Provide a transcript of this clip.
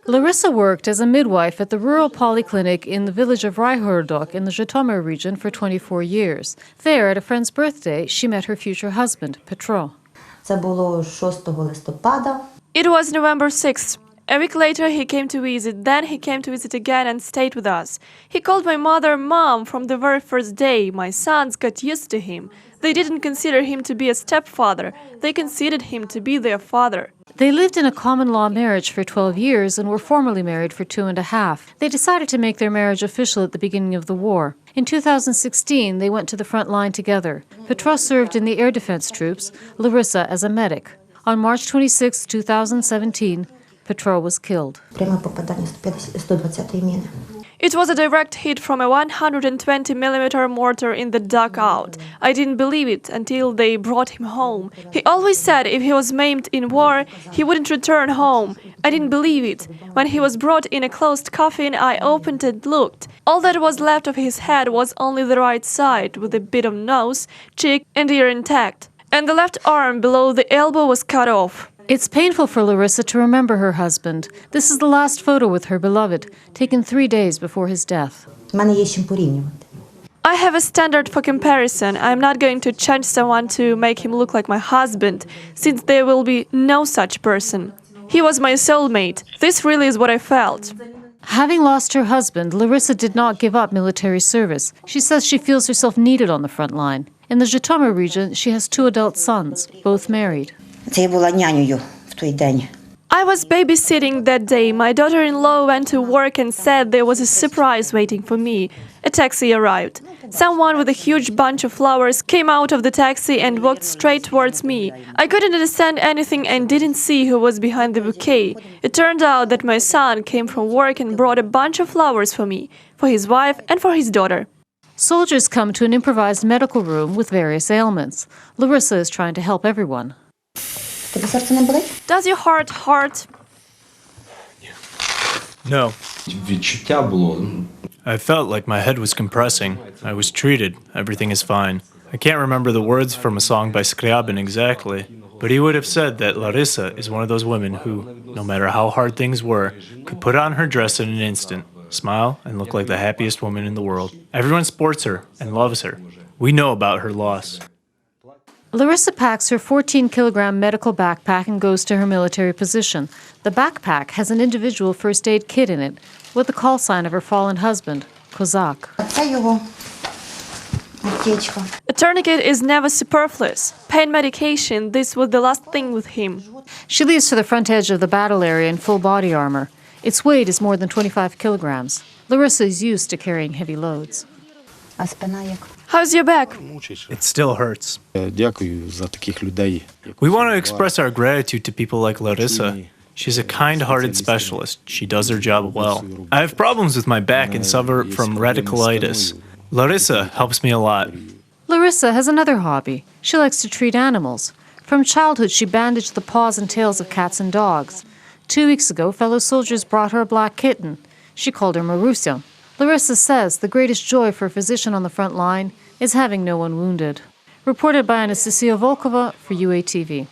Larysa worked as a midwife at the rural polyclinic in the village of Ryhordok in the Zhytomyr region for 24 years. There, at a friend's birthday, she met her future husband, Petro. It was November 6th. A week later he came to visit, then he came to visit again and stayed with us. He called my mother Mom from the very first day. My sons got used to him. They didn't consider him to be a stepfather, they considered him to be their father. They lived in a common-law marriage for 12 years and were formally married for 2.5. They decided to make their marriage official at the beginning of the war. In 2016, they went to the front line together. Petro served in the air defense troops, Larysa as a medic. On March 26, 2017, Petro was killed. It was a direct hit from a 120mm mortar in the dugout. I didn't believe it until they brought him home. He always said if he was maimed in war, he wouldn't return home. I didn't believe it. When he was brought in a closed coffin, I opened and looked. All that was left of his head was only the right side, with a bit of nose, cheek and ear intact. And the left arm below the elbow was cut off. It's painful for Larysa to remember her husband. This is the last photo with her beloved, taken 3 days before his death. I have a standard for comparison. I'm not going to change someone to make him look like my husband, since there will be no such person. He was my soulmate. This really is what I felt. Having lost her husband, Larysa did not give up military service. She says she feels herself needed on the front line. In the Zhytomyr region, she has 2 adult sons, both married. I was babysitting that day. My daughter-in-law went to work and said there was a surprise waiting for me. A taxi arrived. Someone with a huge bunch of flowers came out of the taxi and walked straight towards me. I couldn't understand anything and didn't see who was behind the bouquet. It turned out that my son came from work and brought a bunch of flowers for me, for his wife and for his daughter. Soldiers come to an improvised medical room with various ailments. Larysa is trying to help everyone. Does your heart hurt? No. I felt like my head was compressing. I was treated. Everything is fine. I can't remember the words from a song by Scriabin exactly, but he would have said that Larysa is one of those women who, no matter how hard things were, could put on her dress in an instant, smile, and look like the happiest woman in the world. Everyone supports her and loves her. We know about her loss. Larysa packs her 14-kilogram medical backpack and goes to her military position. The backpack has an individual first aid kit in it, with the call sign of her fallen husband, Kozak. A tourniquet is never superfluous. Pain medication, this was the last thing with him. She leaves for the front edge of the battle area in full body armor. Its weight is more than 25 kilograms. Larysa is used to carrying heavy loads. How's your back? It still hurts. We want to express our gratitude to people like Larysa. She's a kind-hearted specialist. She does her job well. I have problems with my back and suffer from radiculitis. Larysa helps me a lot. Larysa has another hobby. She likes to treat animals. From childhood, she bandaged the paws and tails of cats and dogs. 2 weeks ago, fellow soldiers brought her a black kitten. She called her Marusia. Larysa says the greatest joy for a physician on the front line is having no one wounded. Reported by Anastasia Volkova for UATV.